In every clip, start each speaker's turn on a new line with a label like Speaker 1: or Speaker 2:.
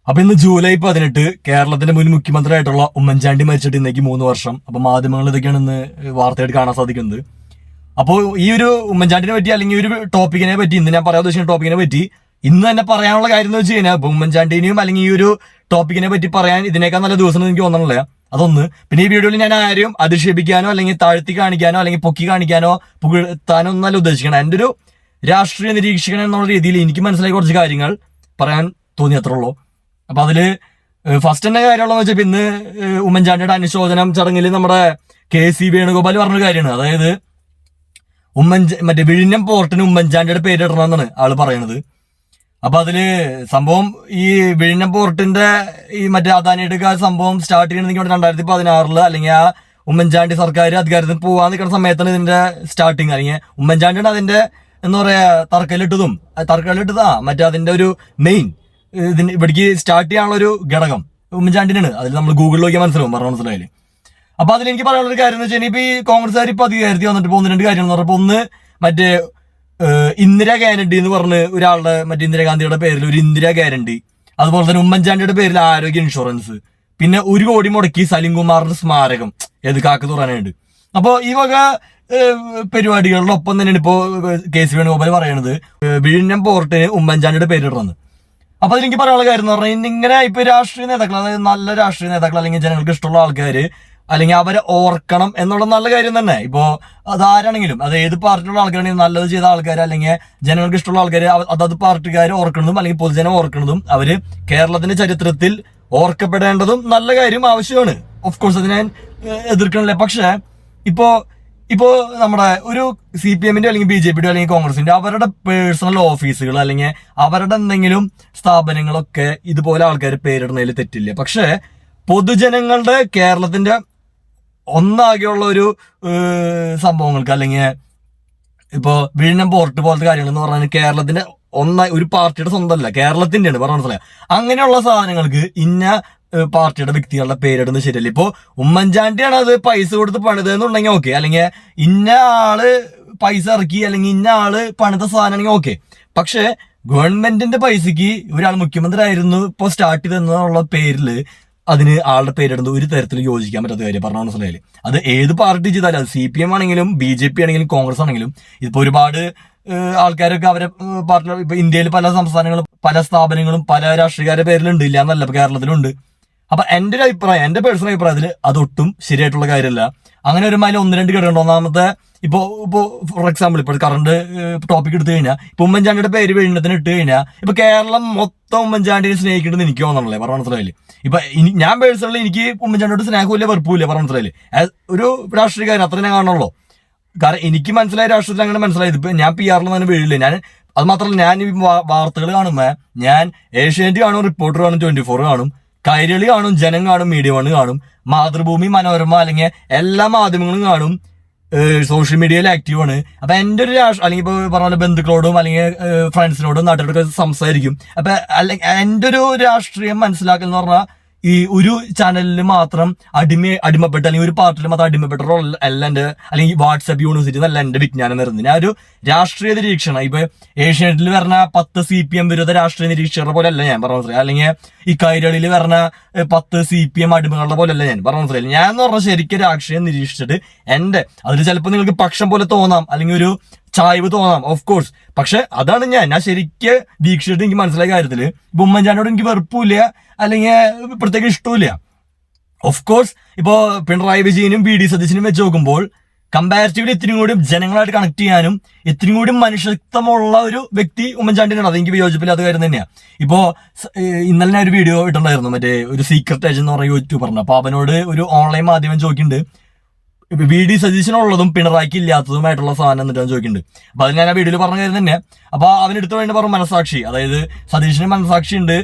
Speaker 1: അപ്പൊ ഇന്ന് ജൂലൈ 18 കേരളത്തിന്റെ മുൻ മുഖ്യമന്ത്രിയായിട്ടുള്ള ഉമ്മൻചാണ്ടി മരിച്ചിട്ട് ഇന്നേക്ക് 3 വർഷം. അപ്പൊ മാധ്യമങ്ങൾ ഇതൊക്കെയാണ് ഇന്ന് വാർത്തയായിട്ട് കാണാൻ സാധിക്കുന്നത്. അപ്പോൾ ഈ ഒരു ഉമ്മൻചാണ്ടിനെ പറ്റി അല്ലെങ്കിൽ ഒരു ടോപ്പിക്കിനെ പറ്റി ഇന്ന് ഞാൻ പറയാൻ ഉദ്ദേശിക്കുന്ന ടോപ്പിക്കിനെ പറ്റി ഇന്ന് തന്നെ പറയാനുള്ള കാര്യം എന്ന് വെച്ച് കഴിഞ്ഞാൽ ഉമ്മൻചാണ്ടിനെയും അല്ലെങ്കിൽ ഈ ഒരു ടോപ്പിക്കിനെ പറ്റി പറയാൻ ഇതിനേക്കാൾ നല്ല ദിവസം എനിക്ക് തോന്നണില്ല. അതൊന്ന്. പിന്നെ ഈ വീഡിയോയിൽ ഞാൻ ആരും അധിക്ഷേപിക്കാനോ അല്ലെങ്കിൽ താഴ്ത്തി കാണിക്കാനോ അല്ലെങ്കിൽ പൊക്കി കാണിക്കാനോ പുകഴ്ത്താനോ ഒന്നല്ല ഉദ്ദേശിക്കണം. എൻ്റെ ഒരു രാഷ്ട്രീയ നിരീക്ഷകൻ എന്നുള്ള രീതിയിൽ എനിക്ക് മനസ്സിലായ കുറച്ച് കാര്യങ്ങൾ പറയാൻ തോന്നി, അത്രേ ഉള്ളൂ. അപ്പൊ അതില് ഫസ്റ്റ് തന്നെ കാര്യമുള്ളതെന്ന് വെച്ചാൽ ഇന്ന് ഉമ്മൻചാണ്ടിയുടെ അനുശോചനം ചടങ്ങിൽ നമ്മുടെ KC വേണുഗോപാൽ പറഞ്ഞൊരു കാര്യമാണ്. അതായത് മറ്റേ വിഴിഞ്ഞം പോർട്ടിന് ഉമ്മൻചാണ്ടിയുടെ പേരിടണമെന്നാണ് ആള് പറയണത്. അപ്പൊ അതില് സംഭവം ഈ വിഴിഞ്ഞം പോർട്ടിന്റെ ഈ മറ്റേ അദാനിയുടെ സംഭവം സ്റ്റാർട്ട് ചെയ്യണമെങ്കിൽ 2016 അല്ലെങ്കിൽ ആ ഉമ്മൻചാണ്ടി സർക്കാർ അധികാരത്തിൽ പോവാൻ നിൽക്കുന്ന സമയത്താണ് ഇതിന്റെ സ്റ്റാർട്ടിങ്. അല്ലെങ്കിൽ ഉമ്മൻചാണ്ടിയാണ് അതിന്റെ എന്താ പറയാ തറക്കല്ലിട്ടതാ മറ്റേ അതിന്റെ ഒരു മെയിൻ ഇതിന് ഇവിടേക്ക് സ്റ്റാർട്ട് ചെയ്യാനുള്ള ഒരു ഘടകം ഉമ്മൻചാണ്ടിനാണ്. അതിൽ നമ്മൾ ഗൂഗിളിൽ നോക്കിയാൽ മനസ്സിലായില്ലേ. അപ്പൊ അതിലെനിക്ക് പറയാനുള്ള കാര്യം എന്ന് വെച്ചാൽ ഇപ്പൊ ഈ കോൺഗ്രസ്സുകാർ ഇപ്പൊ അധികാരത്തിൽ വന്നിട്ട് പോകുന്ന രണ്ട് കാര്യങ്ങൾ എന്ന് പറഞ്ഞപ്പോ ഒന്ന് മറ്റേ ഇന്ദിരാ ഗ്യാരണ്ടി എന്ന് പറഞ്ഞ് ഒരാളുടെ മറ്റേ ഇന്ദിരാഗാന്ധിയുടെ പേരിൽ ഒരു ഇന്ദിരാ ഗ്യാരണ്ടി, അതുപോലെ തന്നെ ഉമ്മൻചാണ്ടിയുടെ പേരിൽ ആരോഗ്യ ഇൻഷുറൻസ്, പിന്നെ 1 കോടി മുടക്കി സലിംകുമാറിന്റെ സ്മാരകം കാക്ക തുറക്കാനുണ്ട്. അപ്പൊ ഈ വക പരിപാടികളിലൊപ്പം തന്നെയാണ് ഇപ്പോ KC വേണുഗോപാൽ പറയണത് വിഴിഞ്ഞം പോർട്ടിന് ഉമ്മൻചാണ്ടിയുടെ പേരിടണമെന്ന്. അപ്പൊ അതെനിക്ക് പറയാനുള്ള കാര്യം എന്ന് പറഞ്ഞാൽ ഇങ്ങനെ ഇപ്പൊ രാഷ്ട്രീയ നേതാക്കൾ, അതായത് നല്ല രാഷ്ട്രീയ നേതാക്കൾ അല്ലെങ്കിൽ ജനങ്ങൾക്ക് ഇഷ്ടമുള്ള ആൾക്കാര് അല്ലെങ്കിൽ അവരെ ഓർക്കണം എന്നുള്ള നല്ല കാര്യം തന്നെ. ഇപ്പോ അതാരാണെങ്കിലും അത് ഏത് പാർട്ടിയുള്ള ആൾക്കാരാണെങ്കിലും നല്ലത് ചെയ്ത ആൾക്കാർ അല്ലെങ്കിൽ ജനങ്ങൾക്ക് ഇഷ്ടമുള്ള ആൾക്കാർ അതത് പാർട്ടിക്കാർ ഓർക്കുന്നതും അല്ലെങ്കിൽ പൊതുജനം ഓർക്കുന്നതും അവര് കേരളത്തിന്റെ ചരിത്രത്തിൽ ഓർക്കപ്പെടേണ്ടതും നല്ല കാര്യം ആവശ്യമാണ്. ഓഫ് കോഴ്സ് അത് ഞാൻ എതിർക്കണില്ല. പക്ഷെ ഇപ്പോ നമ്മുടെ ഒരു CPM അല്ലെങ്കിൽ BJP അല്ലെങ്കിൽ കോൺഗ്രസിന്റെ അവരുടെ പേഴ്സണൽ ഓഫീസുകൾ അല്ലെങ്കിൽ അവരുടെ എന്തെങ്കിലും സ്ഥാപനങ്ങളൊക്കെ ഇതുപോലെ ആൾക്കാർ പേരിടുന്നതിൽ തെറ്റില്ല. പക്ഷെ പൊതുജനങ്ങളുടെ കേരളത്തിന്റെ ഒന്നാകെയുള്ള ഒരു സംഭവങ്ങൾക്ക് അല്ലെങ്കിൽ ഇപ്പോ വിഴിഞ്ഞം പോർട്ട് പോലത്തെ കാര്യങ്ങൾ എന്ന് പറഞ്ഞാൽ കേരളത്തിന്റെ ഒരു പാർട്ടിയുടെ സ്വന്തമല്ല, കേരളത്തിന്റെയാണ് പറഞ്ഞ മനസ്സിലായി. അങ്ങനെയുള്ള സാധനങ്ങൾക്ക് ഇന്ന പാർട്ടിയുടെ വ്യക്തികളുടെ പേരിടുന്നത് ശരിയല്ല. ഇപ്പോ ഉമ്മൻചാണ്ടിയാണ് അത് പൈസ കൊടുത്ത് പണിതെന്നുണ്ടെങ്കിൽ ഓക്കെ, അല്ലെങ്കിൽ ഇന്ന ആള് പൈസ ഇറക്കി അല്ലെങ്കിൽ ഇന്ന ആള് പണിത സാധനമാണെങ്കിൽ ഓക്കെ. പക്ഷെ ഗവൺമെന്റിന്റെ പൈസക്ക് ഒരാൾ മുഖ്യമന്ത്രി ആയിരുന്നു ഇപ്പൊ സ്റ്റാർട്ട് ചെയ്തെന്നുള്ള പേരില് അതിന് ആളുടെ പേരിടുന്നത് ഒരു തരത്തിൽ യോജിക്കാൻ പറ്റാത്ത കാര്യം പറഞ്ഞ മനസ്സിലായില്ലേ. അത് ഏത് പാർട്ടി ചെയ്താലും അത് CPM ആണെങ്കിലും BJP ആണെങ്കിലും കോൺഗ്രസ് ആണെങ്കിലും ഇതിപ്പോ ഒരുപാട് ആൾക്കാരൊക്കെ അവരെ പാർട്ടി ഇപ്പൊ ഇന്ത്യയിൽ പല സംസ്ഥാനങ്ങളും പല സ്ഥാപനങ്ങളും പല രാഷ്ട്രീയക്കാരുടെ പേരിലുണ്ട്, ഇല്ല എന്നല്ല, ഇപ്പൊ കേരളത്തിലുണ്ട്. അപ്പൊ എന്റെ ഒരു അഭിപ്രായം, എന്റെ പേഴ്സണൽ അഭിപ്രായത്തിൽ അതൊട്ടും ശരിയായിട്ടുള്ള കാര്യമല്ല. അങ്ങനെ ഒരു അതിൽ 1-2 ഘടകമുണ്ട്. ഒന്നാമത്തെ ഇപ്പോ ഫോർ എക്സാമ്പിൾ ഇപ്പോൾ കറണ്ട് ടോപ്പിക് എടുത്തു കഴിഞ്ഞാൽ ഇപ്പൊ ഉമ്മൻചാണ്ടിയുടെ പേര് വീഴുന്നതിന് ഇട്ട് കഴിഞ്ഞാൽ ഇപ്പൊ കേരളം മൊത്തം ഉമ്മൻചാണ്ടിനെ സ്നേഹിക്കേണ്ടത് എനിക്ക് തോന്നണല്ലേ പറഞ്ഞ മനസ്സിലായില്ലേ. ഇപ്പൊ ഞാൻ പേഴ്സണലി എനിക്ക് ഉമ്മൻചാണ്ടിയോട് സ്നേഹമില്ല വെറുപ്പില്ല പറഞ്ഞ മനസ്സിലായില്ലേ. ഒരു രാഷ്ട്രീയക്കാരൻ അത്ര ഞാൻ കാണുള്ളൂ. കാരണം എനിക്ക് മനസ്സിലായ രാഷ്ട്രീയത്തിൽ അങ്ങനെ മനസ്സിലായത് ഇപ്പൊ ഞാൻ PR തന്നെ വീഴില്ല. ഞാൻ അത് മാത്രമല്ല, ഞാൻ ഈ വാർത്തകൾ കാണുമ്പോ ഞാൻ ഏഷ്യാനെറ്റ് കാണും, റിപ്പോർട്ടർ കാണും, 24 കാണും, കൈരളി കാണും, ജനം കാണും, മീഡിയ 1 കാണും, മാതൃഭൂമി, മനോരമ അല്ലെങ്കിൽ എല്ലാ മാധ്യമങ്ങളും കാണും, സോഷ്യൽ മീഡിയയിൽ ആക്റ്റീവ് ആണ്. അപ്പൊ എന്റെ ഒരു അല്ലെങ്കിൽ ഇപ്പൊ പറഞ്ഞ പോലെ ബന്ധുക്കളോടും അല്ലെങ്കിൽ ഫ്രണ്ട്സിനോടും നാട്ടുകാരോടൊക്കെ സംസാരിക്കും. അപ്പൊ അല്ലെങ്കിൽ എന്റെ ഒരു രാഷ്ട്രീയം മനസ്സിലാക്കുക എന്ന് പറഞ്ഞാൽ ഈ ഒരു ചാനലിൽ മാത്രം അടിമപ്പെട്ട് അല്ലെങ്കിൽ ഒരു പാർട്ടിയിൽ മാത്രം അടിമപ്പെട്ട അല്ല എന്റെ, അല്ലെങ്കിൽ വാട്സ്ആപ്പ് യൂണിവേഴ്സിറ്റി എന്നല്ല എന്റെ വിജ്ഞാനം വരുന്നത്. ഞാൻ ഒരു രാഷ്ട്രീയ നിരീക്ഷണം ഇപ്പൊ ഏഷ്യാനെറ്റിൽ പറഞ്ഞ 10 CPM വിരുദ്ധ രാഷ്ട്രീയ നിരീക്ഷകരുടെ പോലെ അല്ല ഞാൻ പറഞ്ഞ മനസ്സിലായി, അല്ലെങ്കിൽ ഈ കൈരളിയിൽ പറഞ്ഞ 10 CPM അടിമകളുടെ പോലെ അല്ല ഞാൻ പറഞ്ഞ മനസ്സിലായി. ഞാൻ എന്ന് പറഞ്ഞാൽ ശരിക്കും രാഷ്ട്രീയം നിരീക്ഷിച്ചിട്ട് എന്റെ അതിൽ ചിലപ്പോൾ നിങ്ങൾക്ക് പക്ഷം പോലെ തോന്നാം അല്ലെങ്കിൽ ഒരു ചായ്വ് തോന്നാം, ഓഫ് കോഴ്സ്. പക്ഷെ അതാണ് ഞാൻ ശരിക്ക് വീക്ഷിച്ചിട്ട് എനിക്ക് മനസ്സിലായ കാര്യത്തില് ഇപ്പൊ ഉമ്മൻചാണ്ടിയോട് എനിക്ക് വെറുപ്പില്ല അല്ലെങ്കിൽ പ്രത്യേക ഇഷ്ടമില്ല. ഓഫ് കോഴ്സ് ഇപ്പോ പിണറായി വിജയനും VD സതീശനും വെച്ച് നോക്കുമ്പോൾ കമ്പാരിറ്റീവ്ലി ഇത്തിരി കൂടി ജനങ്ങളായിട്ട് കണക്ട് ചെയ്യാനും ഇത്തിരി കൂടി മനുഷ്യത്വമുള്ള ഒരു വ്യക്തി ഉമ്മൻചാണ്ടിയാണ്. അതെനിക്ക് വിയോജിപ്പില്ലാത്ത കാര്യം തന്നെയാണ്. ഇപ്പോ ഇന്നലെ ഞാൻ ഒരു വീഡിയോ ഇട്ടുണ്ടായിരുന്നു, മറ്റേ ഒരു സീക്രട്ട് ഏജന്റ് എന്ന് പറഞ്ഞ യൂട്യൂബറിന്. അപ്പൊ അവനോട് ഒരു ഓൺലൈൻ മാധ്യമം ചോദിക്കുന്നുണ്ട് VD സതീശനുള്ളതും പിണറായിക്ക് ഇല്ലാത്തതുമായിട്ടുള്ള സാധനം എന്നിട്ട് ചോദിക്കുന്നുണ്ട്. അപ്പൊ അത് ഞാൻ ആ വീഡിയോയിൽ പറഞ്ഞ കാര്യം തന്നെ. അപ്പൊ അവനെടുത്ത് വേണ്ടി പറഞ്ഞു മനസാക്ഷി, അതായത് സതീശന് മനസാക്ഷി ഉണ്ട്,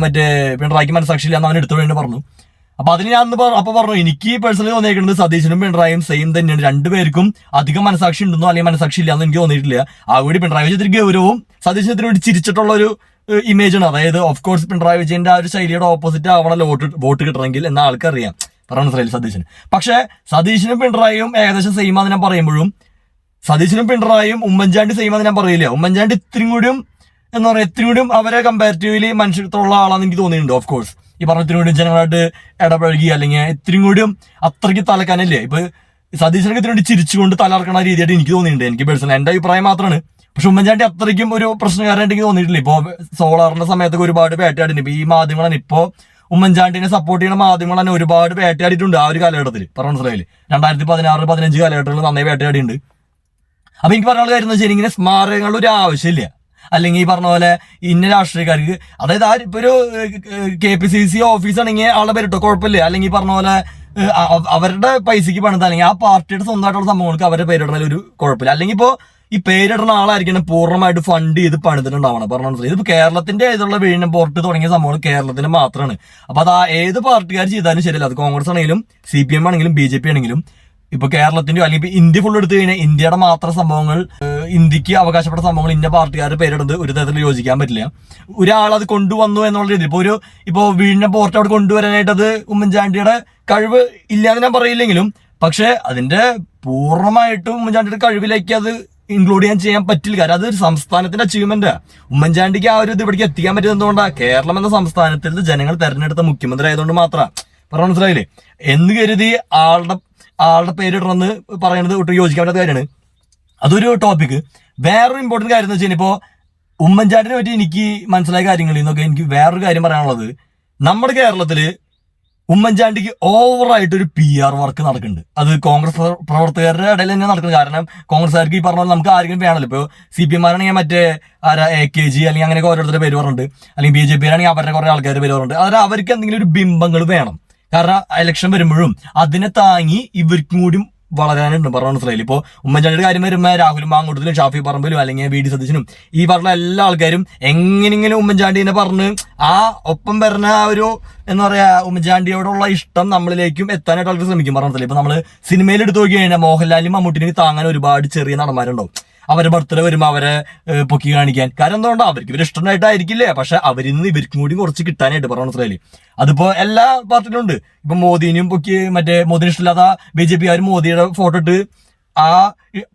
Speaker 1: മറ്റേ പിണറായിക്ക് മനസാക്ഷി ഇല്ല എന്ന് അവൻ എടുത്തു വേണ്ടി പറഞ്ഞു. അപ്പൊ അതിന് ഞാൻ അപ്പൊ പറഞ്ഞു എനിക്ക് പേഴ്സണലി തോന്നിയിരിക്കുന്നത് സതീശനും പിണറായിയും സെയിം തന്നെയാണ്. രണ്ടുപേർക്കും അധികം മനസാക്ഷി ഉണ്ടെന്നോ അല്ലെങ്കിൽ മനസാക്ഷി ഇല്ലാന്ന് എനിക്ക് തോന്നിയിട്ടില്ല. ആ കൂടി പിണറായി വിജയത്തിന് ഗൗരവവും സതീശനത്തിന് വേണ്ടി ചിരിച്ചിട്ടുള്ള ഒരു ഇമേജ് ആണ്. അതായത് ഓഫ് കോഴ്സ് പിണറായി വിജയന്റെ ആ ഒരു ശൈലിയുടെ ഓപ്പോസിറ്റ് ആവണല്ലോ വോട്ട് കിട്ടണമെങ്കിൽ എന്ന ആൾക്കറിയാം പറഞ്ഞ മനസ്സിലായില്ല സതീശന്. പക്ഷെ സതീശനും പിണറായിയും ഏകദേശം സെയിം ആണെന്ന് ഞാൻ പറയുമ്പോഴും സതീശനും പിണറായിയും ഉമ്മൻചാണ്ടി സെയിം ആണെന്ന് ഞാൻ പറയില്ല. ഉമ്മൻചാണ്ടി ഇത്രയും കൂടിയും എന്ന് പറയാം ഇത്തിരി കൂടി അവരെ കമ്പാരിറ്റീവ്ലി മനുഷ്യത്വമുള്ള ആളാണെന്ന് എനിക്ക് തോന്നിയിട്ടുണ്ട്. ഓഫ് കോഴ്സ് ഈ പറഞ്ഞ ഇത്തിരി കൂടി ജനങ്ങളായിട്ട് ഇടപഴകി അല്ലെങ്കിൽ ഇത്തിരി കൂടിയും അത്രയ്ക്ക് തലക്കാനല്ലേ. ഇപ്പൊ സതീശനൊക്കെ ഇത്തിരി കൂടി ചിരിച്ചുകൊണ്ട് തലർക്കണ രീതിയായിട്ട് എനിക്ക് തോന്നിയിട്ടുണ്ട്. എനിക്ക് പേഴ്സണൽ എന്റെ അഭിപ്രായം മാത്രമാണ്. പക്ഷെ ഉമ്മൻചാണ്ടി അത്രയ്ക്കും ഒരു പ്രശ്നക്കാരനായിട്ട് എനിക്ക് തോന്നിയിട്ടില്ല. ഇപ്പൊ സോളാറിന്റെ സമയത്തൊക്കെ ഒരുപാട് വേട്ടയാടിണ്ട്. ഇപ്പൊ ഈ മാധ്യമങ്ങളാണ് ഇപ്പോ ഉമ്മൻചാണ്ടിനെ സപ്പോർട്ട് ചെയ്യുന്ന മാധ്യമങ്ങൾ തന്നെ ഒരുപാട് വേട്ടയാടിയിട്ടുണ്ട് ആ ഒരു കാലഘട്ടത്തിൽ. പറഞ്ഞ മനസ്സിലായില്ലേ, 2016-15 കാലഘട്ടങ്ങളിൽ നന്നായി വേട്ടയാടിയുണ്ട്. അപ്പൊ എനിക്ക് പറയാനുള്ള കാര്യം എന്ന് വെച്ചാൽ ഇങ്ങനെ സ്മാരകങ്ങളുടെ ഒരു ആവശ്യമില്ല. അല്ലെങ്കിൽ ഈ പറഞ്ഞ പോലെ ഇന്ന രാഷ്ട്രീയക്കാർക്ക്, അതായത് ഇപ്പൊ ഒരു KPCC ഓഫീസ് ആണെങ്കിൽ ആളെ പേരിട്ടോ കുഴപ്പമില്ല. അല്ലെങ്കിൽ ഈ പറഞ്ഞ പോലെ അവരുടെ പൈസക്ക് പണിത് അല്ലെങ്കിൽ ആ പാർട്ടിയുടെ സ്വന്തമായിട്ടുള്ള സംഭവങ്ങൾക്ക് അവരുടെ പേരിടുന്നതിൽ ഒരു കുഴപ്പമില്ല. അല്ലെങ്കിൽ ഇപ്പോ ഈ പേരിടുന്ന ആളായിരിക്കണം പൂർണ്ണമായിട്ട് ഫണ്ട് ചെയ്ത് പണിതിട്ടുണ്ടാവണം. പറഞ്ഞ മനസ്സിലായി, ഇതിപ്പോ കേരളത്തിന്റെ ഏതുള്ള വീഴിനം പോർട്ട് തുടങ്ങിയ സംഭവങ്ങൾ കേരളത്തിന് മാത്രമാണ്. അപ്പൊ അത് ഏത് പാർട്ടിക്കാർ ചെയ്താലും ശരിയല്ല, അത് കോൺഗ്രസ് ആണെങ്കിലും CPM ആണെങ്കിലും BJP ആണെങ്കിലും ഇപ്പൊ കേരളത്തിന്റെ അല്ലെങ്കിൽ ഇന്ത്യ ഫുൾ എടുത്തു കഴിഞ്ഞാൽ ഇന്ത്യയുടെ മാത്രം സംഭവങ്ങൾ, ഇന്ത്യക്ക് അവകാശപ്പെട്ട സംഭവങ്ങൾ ഇന്ന പാർട്ടിക്കാരുടെ പേരിടുന്നത് ഒരു തരത്തിൽ യോജിക്കാൻ പറ്റില്ല. ഒരാൾ അത് കൊണ്ടുവന്നു എന്നുള്ള രീതി ഇപ്പൊ വീടിന്റെ പോർട്ട് അവിടെ കൊണ്ടുവരാനായിട്ട് അത് ഉമ്മൻചാണ്ടിയുടെ കഴിവ് ഇല്ലാന്ന് ഞാൻ പറയില്ലെങ്കിലും, പക്ഷെ അതിന്റെ പൂർണ്ണമായിട്ടും ഉമ്മൻചാണ്ടിയുടെ കഴിവിലേക്ക് അത് ഇൻക്ലൂഡ് ചെയ്യാൻ പറ്റില്ല. കാരണം അത് ഒരു സംസ്ഥാനത്തിന്റെ അച്ചീവ്മെന്റ്. ഉമ്മൻചാണ്ടിക്ക് ആ ഒരു ഇത് ഇവിടേക്ക് എത്തിക്കാൻ പറ്റുന്നതുകൊണ്ടാണ് കേരളം എന്ന സംസ്ഥാനത്തിൽ ജനങ്ങൾ തെരഞ്ഞെടുത്ത മുഖ്യമന്ത്രി ആയതുകൊണ്ട് മാത്രമാണ്. പറഞ്ഞ മനസ്സിലായില്ലേ, എന്ന് കരുതി ആളുടെ പേരിടണമെന്ന് പറയുന്നത് ഒട്ടും യോജിക്കാൻ പറ്റാത്ത കാര്യമാണ്. അതൊരു ടോപ്പിക്. വേറൊരു ഇമ്പോർട്ടന്റ് കാര്യം എന്ന് വെച്ചാൽ ഇപ്പോ ഉമ്മൻചാണ്ടിനെ പറ്റി എനിക്ക് മനസ്സിലായ കാര്യങ്ങളിൽ നിന്നൊക്കെ എനിക്ക് വേറൊരു കാര്യം പറയാനുള്ളത്, നമ്മുടെ കേരളത്തില് ഉമ്മൻചാണ്ടിക്ക് ഓവറായിട്ട് ഒരു PR വർക്ക് നടക്കുന്നുണ്ട്. അത് കോൺഗ്രസ് പ്രവർത്തകരുടെ ഇടയിൽ തന്നെ നടക്കുന്നത്. കാരണം കോൺഗ്രസ്സുകാർക്ക് ഈ പറഞ്ഞ പോലെ നമുക്ക് ആരെങ്കിലും വേണമല്ലോ. ഇപ്പോൾ CPM ആണെങ്കിൽ മറ്റേ AKG അല്ലെങ്കിൽ അങ്ങനെയൊക്കെ ഓരോരുത്തരുടെ പേര് പറഞ്ഞിട്ടുണ്ട്, അല്ലെങ്കിൽ BJP ആണെങ്കിൽ അവരുടെ കുറെ ആൾക്കാരുടെ പേര് പറഞ്ഞിട്ടുണ്ട്. അതായത് അവർക്ക് എന്തെങ്കിലും ഒരു ബിംബങ്ങൾ വേണം. കാരണം ഇലക്ഷൻ വരുമ്പോഴും അതിനെ താങ്ങി ഇവർക്കും കൂടി വളരാനുണ്ട്. പറഞ്ഞ മനസ്സിലായില്ല. ഇപ്പോൾ ഉമ്മൻചാണ്ടിയുടെ കാര്യം വരുമ്പോൾ രാഹുൽ മാങ്കൂട്ടത്തിലും ഷാഫി പറമ്പിലും അല്ലെങ്കിൽ VD സതീശനും ഈ പറഞ്ഞ എല്ലാ ആൾക്കാരും എങ്ങനെങ്കിലും ഉമ്മൻചാണ്ടിനെ പറഞ്ഞ് ആ ഒപ്പം വരുന്ന ആ ഒരു എന്താ പറയാ ഉമ്മൻചാണ്ടിയോടുള്ള ഇഷ്ടം നമ്മളിലേക്കും എത്താനായിട്ട് ആൾക്ക് ശ്രമിക്കും. പറഞ്ഞ മനസ്സിലായി. ഇപ്പൊ നമ്മള് സിനിമയിൽ എടുത്തു നോക്കി കഴിഞ്ഞാൽ മോഹൻലാലിനും മമ്മൂട്ടിനും താങ്ങാൻ ഒരുപാട് ചെറിയ നടന്മാരുണ്ടാവും. അവരെ ബർത്ത്ഡേ വരുമ്പോൾ അവരെ പൊക്കി കാണിക്കാൻ. കാരണം എന്തുകൊണ്ടാണ് അവർക്ക് ഇവർ ഇഷ്ടമായിട്ടായിരിക്കില്ലേ, പക്ഷെ അവരിൽ നിന്ന് ഇവർക്കും കൂടി കുറച്ച് കിട്ടാനായിട്ട്. പറഞ്ഞ മനസ്സിലായില്ലേ, അതിപ്പോ എല്ലാ പാർട്ടിയിലും ഉണ്ട്. ഇപ്പൊ മോദിനെയും പൊക്കി മോദിന് ഇഷ്ടമില്ലാത്ത BJP മോദിയുടെ ഫോട്ടോ ഇട്ട് ആ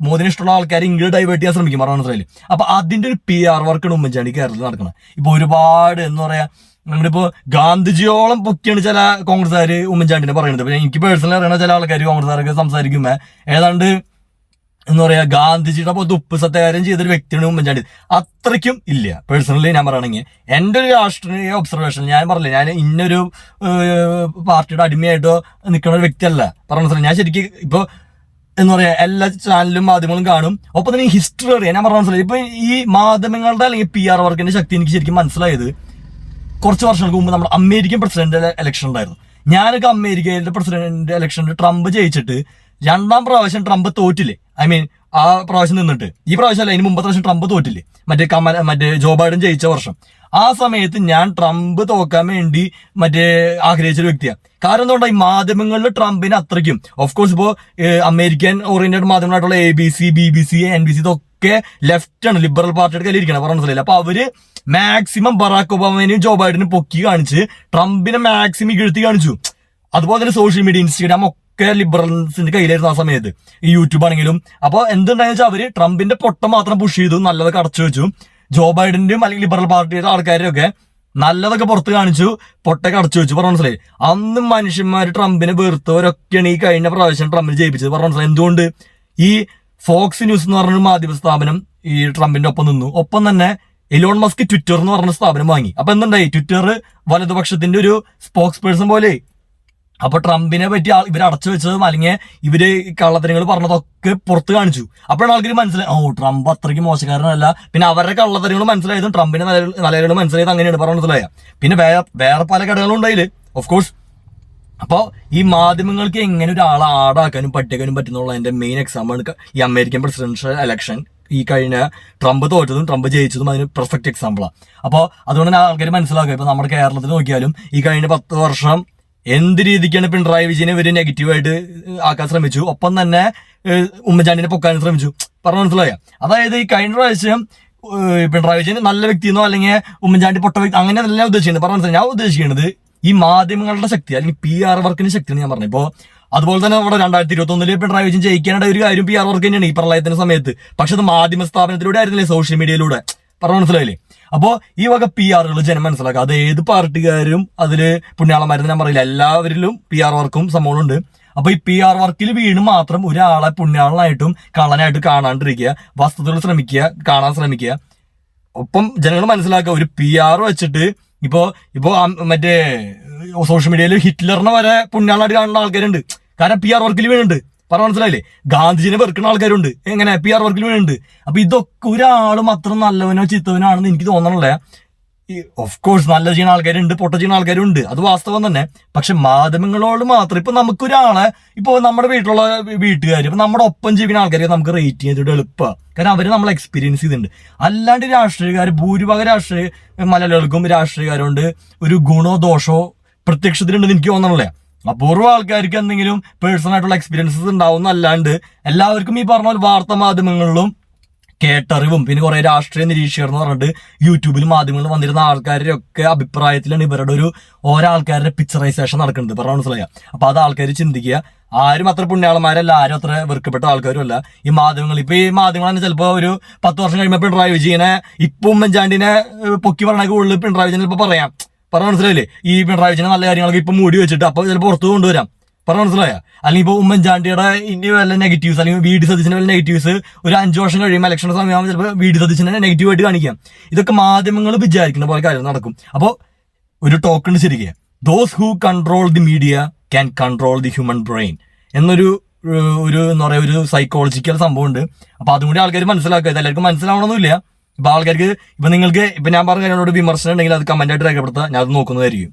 Speaker 1: മോദിന് ഇഷ്ടമുള്ള ആൾക്കാരെ ഇങ്ങോട്ട് ഡൈവേർട്ട് ചെയ്യാൻ ശ്രമിക്കും. പറഞ്ഞ മനസ്സിലായില്ലേ. അപ്പൊ അതിന്റെ ഒരു PR വർക്കാണ് ഉമ്മൻചാണ്ടി കേരളത്തിൽ നടക്കണം. ഇപ്പൊ ഒരുപാട് എന്ന് പറയാ നമ്മളിപ്പോ ഗാന്ധിജിയോളം പൊക്കിയാണ് ചില കോൺഗ്രസ്സുകാര് ഉമ്മൻചാണ്ടിനെ പറയുന്നത്. എനിക്ക് പേഴ്സണലി അറിയണ ചില ആൾക്കാർ കോൺഗ്രസ്സുകാരൊക്കെ സംസാരിക്കുമ്പോ ഏതാണ്ട് എന്ന് പറയാ ഗാന്ധിജിയുടെ പോലത്തെ ഉപ്പ് സത്യാഗ്രഹം ചെയ്തൊരു വ്യക്തിയാണ് ഉമ്മൻചാണ്ടി. അത്രയ്ക്കും ഇല്ല. പേഴ്സണലി ഞാൻ പറയുകയാണെങ്കിൽ എന്റെ ഒരു രാഷ്ട്രീയ ഒബ്സർവേഷൻ, ഞാൻ പറഞ്ഞില്ല ഞാൻ ഇന്നൊരു പാർട്ടിയുടെ അടിമയായിട്ടോ നിൽക്കുന്ന ഒരു വ്യക്തിയല്ല. പറഞ്ഞ ഞാൻ ശരിക്കും ഇപ്പൊ എന്ന് പറയാ എല്ലാ ചാനലും മാധ്യമങ്ങളും കാണും, ഒപ്പം തന്നെ ഹിസ്റ്ററി അറിയാം. ഞാൻ പറഞ്ഞ മനസ്സിലായി. ഇപ്പൊ ഈ മാധ്യമങ്ങളുടെ അല്ലെങ്കിൽ PR വർക്കിന്റെ ശക്തി എനിക്ക് ശരിക്കും മനസ്സിലായത് കുറച്ച് വർഷങ്ങൾക്ക് മുമ്പ് നമ്മുടെ അമേരിക്കൻ പ്രസിഡന്റ് ഇലക്ഷൻ ഉണ്ടായിരുന്നു. ഞാനൊക്കെ അമേരിക്കയിലെ പ്രസിഡന്റ് ഇലക്ഷനിൽ ട്രംപ് ജയിച്ചിട്ട് 2ാം പ്രാവശ്യം ട്രംപ് തോറ്റില്ലേ. ആ പ്രാവശ്യം നിന്നിട്ട് ഈ പ്രാവശ്യം അല്ല, ഇതിന് മുമ്പത്തെ പ്രാവശ്യം ട്രംപ് തോറ്റില്ലേ, മറ്റേ ജോ ബൈഡൻ ജയിച്ച വർഷം. ആ സമയത്ത് ഞാൻ ട്രംപ് തോക്കാൻ വേണ്ടി ആഗ്രഹിച്ചൊരു വ്യക്തിയാണ്. കാരണം എന്തുകൊണ്ടാണ്, ഈ മാധ്യമങ്ങളിൽ ട്രംപിന് അത്രയ്ക്കും ഓഫ് കോഴ്സ് ഇപ്പോ അമേരിക്കൻ ഓറിയന്റഡ് മാധ്യമങ്ങളായിട്ടുള്ള ABC, BBC, NBC ഇതൊക്കെ ലെഫ്റ്റ് ആണ്, ലിബറൽ പാർട്ടിയുടെ കയ്യിലിരിക്കണം. പറഞ്ഞ മനസ്സിലായില്ല. അപ്പൊ അവര് മാക്സിമം ബറാക് ഒബാമേനെയും ജോ ബൈഡനും പൊക്കി കാണിച്ച് ട്രംപിനെ മാക്സിമം ഇകഴ്ത്തി കാണിച്ചു. അതുപോലെ തന്നെ സോഷ്യൽ മീഡിയ, Instagram ഒക്കെ ലിബറൽസിന്റെ കയ്യിലായിരുന്നു ആ സമയത്ത്, ഈ യൂട്യൂബ് ആണെങ്കിലും. അപ്പൊ എന്തുണ്ടായെന്ന് വെച്ചാൽ അവര് ട്രംപിന്റെ പൊട്ടം മാത്രം പുഷ് ചെയ്തു, നല്ലതൊക്കെ അടച്ചു വെച്ചു. ജോ ബൈഡന്റെയും അല്ലെങ്കിൽ ലിബറൽ പാർട്ടിയുടെ ആൾക്കാരെയൊക്കെ നല്ലതൊക്കെ പുറത്ത് കാണിച്ചു, പൊട്ടൊക്കെ അടച്ചു വെച്ചു. പറഞ്ഞ മനസ്സിലായി. അന്ന് മനുഷ്യന്മാർ ട്രംപിനെ വെറുത്തവരൊക്കെയാണ് ഈ കഴിഞ്ഞ പ്രാവശ്യം ട്രംപിനെ ജയിപ്പിച്ചത്. പറഞ്ഞ മനസ്സിലായി. എന്തുകൊണ്ട്? ഈ ഫോക്സ് ന്യൂസ് എന്ന് പറഞ്ഞൊരു മാധ്യമ സ്ഥാപനം ഈ ട്രംപിന്റെ ഒപ്പം നിന്നു. ഒപ്പം തന്നെ എലോൺ മസ്ക് ട്വിറ്റർ എന്ന് പറഞ്ഞ സ്ഥാപനം വാങ്ങി. അപ്പൊ എന്തുണ്ടായി, ട്വിറ്റർ വലതുപക്ഷത്തിന്റെ ഒരു സ്പോക്സ് പേഴ്സൺ പോലെ. അപ്പൊ ട്രംപിനെ പറ്റി ഇവർ അടച്ചു വെച്ചതും അല്ലെങ്കിൽ ഇവര് കള്ളത്തരങ്ങൾ പറഞ്ഞതൊക്കെ പുറത്ത് കാണിച്ചു. അപ്പോഴാണ് ആൾക്കാർ മനസ്സിലായി, ട്രംപ് അത്രയ്ക്ക് മോശക്കാരനല്ല. പിന്നെ അവരുടെ കള്ളത്തരങ്ങൾ മനസ്സിലായതും ട്രംപിന്റെ നിലകൾ മനസ്സിലായത് അങ്ങനെയാണ്. പറഞ്ഞ മനസ്സിലായ. പിന്നെ വേറെ പല ഘടകങ്ങളും ഉണ്ടായില്ലേ, ഓഫ് കോഴ്സ്. അപ്പൊ ഈ മാധ്യമങ്ങൾക്ക് എങ്ങനെ ഒരാളെ ആടാക്കാനും പറ്റിക്കാനും പറ്റുന്നുള്ളതിന്റെ മെയിൻ എക്സാമ്പിൾ ഈ അമേരിക്കൻ പ്രസിഡൻഷ്യൽ ഇലക്ഷൻ. ഈ കഴിഞ്ഞ ട്രംപ് തോറ്റതും ട്രംപ് ജയിച്ചതും അതിന് പെർഫെക്റ്റ് എക്സാമ്പിളാണ്. അപ്പോൾ അതുകൊണ്ട് തന്നെ ആൾക്കാർ മനസ്സിലാക്കുക. ഇപ്പൊ നമ്മുടെ കേരളത്തിൽ നോക്കിയാലും ഈ കഴിഞ്ഞ 10 വർഷം എന്ത് രീതിക്കാണ് പിണറായി വിജയനെ ഇവര് നെഗറ്റീവായിട്ട് ആക്കാൻ ശ്രമിച്ചു, ഒപ്പം തന്നെ ഉമ്മൻചാണ്ടിനെ പൊക്കാനും ശ്രമിച്ചു. പറഞ്ഞ മനസ്സിലായ. അതായത് ഈ കഴിഞ്ഞ പ്രാവശ്യം പിണറായി വിജയൻ നല്ല വ്യക്തിയെന്നോ അല്ലെങ്കിൽ ഉമ്മൻചാണ്ടി പൊട്ട വ്യക്തി അങ്ങനെയല്ല ഞാൻ ഉദ്ദേശിക്കുന്നത്. പറഞ്ഞ മനസ്സിലായി. ഞാൻ ഉദ്ദേശിക്കുന്നത് ഈ മാധ്യമങ്ങളുടെ ശക്തി അല്ലെങ്കിൽ PR വർക്കിന്റെ ശക്തിയാണ് ഞാൻ പറഞ്ഞത്. ഇപ്പോ അതുപോലെ തന്നെ നമ്മുടെ 2021 പിണറായി വിജയൻ ജയിക്കാനായിട്ട് ഒരു കാര്യം PR വർക്ക് തന്നെയാണ് ഈ പ്രളയത്തിന്റെ സമയത്ത്. പക്ഷെ അത് മാധ്യമ സ്ഥാപനത്തിലൂടെ ആയിരുന്നില്ലേ, സോഷ്യൽ മീഡിയയിലൂടെ. പറഞ്ഞ മനസ്സിലായില്ലേ. അപ്പോ ഈ വക പി ആറുകൾ ജനം മനസ്സിലാക്കുക. അത് ഏത് പാർട്ടിക്കാരും അതില് പുണ്യാളന്മാരെന്ന് ഞാൻ പറയില്ല, എല്ലാവരിലും പി ആർ വർക്കും സംഭവമുണ്ട്. അപ്പൊ ഈ പി ആർ വർക്കിൽ വീണ് മാത്രം ഒരാളെ പുണ്യാളനായിട്ടും കള്ളനായിട്ട് കാണാണ്ടിരിക്കുക, വസ്തുതകൾ ശ്രമിക്കുക, കാണാൻ ശ്രമിക്കുക. ഒപ്പം ജനങ്ങൾ മനസ്സിലാക്കുക, ഒരു പി ആർ വെച്ചിട്ട് ഇപ്പോ മറ്റേ സോഷ്യൽ മീഡിയയിൽ ഹിറ്റ്ലറിനെ വരെ പുണ്യാളനായിട്ട് കാണുന്ന ആൾക്കാരുണ്ട്. കാരണം പി ആർ വർക്കിൽ വീണുണ്ട്. പറഞ്ഞ മനസ്സിലായില്ലേ? ഗാന്ധിജിനെ വെറുക്കുന്ന ആൾക്കാരുണ്ട്. എങ്ങനെ? പി ആർ വർക്കിൽ വീണുണ്ട്. അപ്പൊ ഇതൊക്കെ ഒരാളും അത്ര നല്ലവനോ ചിത്തവനോ ആണെന്ന് എനിക്ക് തോന്നണല്ലേ. ഓഫ് കോഴ്സ് നല്ല ചെയ്യുന്ന ആൾക്കാരുണ്ട്, പൊട്ട ചെയ്യുന്ന ആൾക്കാരുണ്ട്, അത് വാസ്തവം തന്നെ. പക്ഷെ മാധ്യമങ്ങളോട് മാത്രം ഇപ്പൊ നമുക്കൊരാളെ, ഇപ്പൊ നമ്മുടെ വീട്ടിലുള്ള വീട്ടുകാർ, ഇപ്പൊ നമ്മുടെ ഒപ്പം ജീവിക്കുന്ന ആൾക്കാരെ നമുക്ക് റേറ്റ് ചെയ്തിട്ട് എളുപ്പമാണ്. കാരണം അവര് നമ്മൾ എക്സ്പീരിയൻസ് ചെയ്തിട്ടുണ്ട്. അല്ലാണ്ട് രാഷ്ട്രീയക്കാർ, ഭൂരിഭാഗം മലയാളികൾക്കും രാഷ്ട്രീയക്കാരുണ്ട് ഒരു ഗുണോ ദോഷോ പ്രത്യക്ഷത്തിലുണ്ടെന്ന് എനിക്ക് തോന്നണല്ലേ. അപൂർവ ആൾക്കാർക്ക് എന്തെങ്കിലും പേഴ്സണൽ ആയിട്ടുള്ള എക്സ്പീരിയൻസസ് ഉണ്ടാവുന്നല്ലാണ്ട് എല്ലാവർക്കും ഈ പറഞ്ഞ പോലെ വാർത്താ മാധ്യമങ്ങളിലും കേട്ടറിവും പിന്നെ കുറെ രാഷ്ട്രീയ നിരീക്ഷകർ എന്ന് പറഞ്ഞിട്ട് യൂട്യൂബിൽ മാധ്യമങ്ങളിൽ വന്നിരുന്ന ആൾക്കാരുടെ ഒക്കെ അഭിപ്രായത്തിലാണ് ഇവരുടെ ഓരോ ആൾക്കാരുടെ പിക്ചറൈസേഷൻ നടക്കുന്നുണ്ട്. പറഞ്ഞ മനസ്സിലായ? അപ്പൊ അത് ആൾക്കാർ ചിന്തിക്കുക. ആരും അത്ര പുണ്യാളന്മാരല്ല, ആരും അത്ര വെറുക്കപ്പെട്ട ആൾക്കാരും അല്ല ഈ മാധ്യമങ്ങൾ. ഇപ്പൊ ഈ മാധ്യമങ്ങൾ തന്നെ ചിലപ്പോ ഒരു 10 വർഷം കഴിയുമ്പോൾ പിണറായി വിജയനെ, ഇപ്പൊ ഉമ്മൻചാണ്ടിനെ പൊക്കി പറഞ്ഞ കൂടുതൽ പിണറായി വിജയൻ ചിലപ്പോൾ പറയാം. പറഞ്ഞ മനസ്സിലായില്ലേ? ഈ പിണറായി വിജയനെ നല്ല കാര്യങ്ങളൊക്കെ ഇപ്പൊ മൂടി വെച്ചിട്ട് അപ്പൊ ചിലപ്പോൾ പുറത്തു കൊണ്ടുവരാം. പറഞ്ഞ മനസ്സിലായ? അല്ലെങ്കിൽ ഇപ്പൊ ഉമ്മൻചാണ്ടിയുടെ ഇനി വല്ല നെഗറ്റീവ്സ്, അല്ലെങ്കിൽ വി ഡി സതീശന്റെ വല്ല നെഗറ്റീവ്സ് ഒരു 5 വർഷം കഴിയുമ്പോൾ ഇലക്ഷൻ സമയമാകുമ്പോൾ ചിലപ്പോൾ വി ഡി സതീശനെ നെഗറ്റീവ് ആയിട്ട് കാണിക്കാം. ഇതൊക്കെ മാധ്യമങ്ങൾ വിചാരിക്കുന്ന പോലെ കാര്യം നടക്കും. അപ്പോൾ ഒരു ടോക്കൺ ശരിക്കും, those who control the media can control the human brain എന്നൊരു എന്താ പറയുക, ഒരു സൈക്കോളജിക്കൽ സംഭവം ഉണ്ട്. അപ്പൊ അതും കൂടി ആൾക്കാർ മനസ്സിലാക്കുക. ഇത് എല്ലാവർക്കും മനസ്സിലാവണമെന്നില്ല. ഇപ്പൊ ആൾക്കാർക്ക്, ഇപ്പൊ നിങ്ങൾക്ക്, ഇപ്പൊ ഞാൻ പറഞ്ഞ കാര്യങ്ങളോട് വിമർശനം ഉണ്ടെങ്കിൽ അത് കമന്റ് ആയിട്ട് രേഖപ്പെടുത്തുക, ഞാൻ അത് നോക്കുന്നതായിരിക്കും.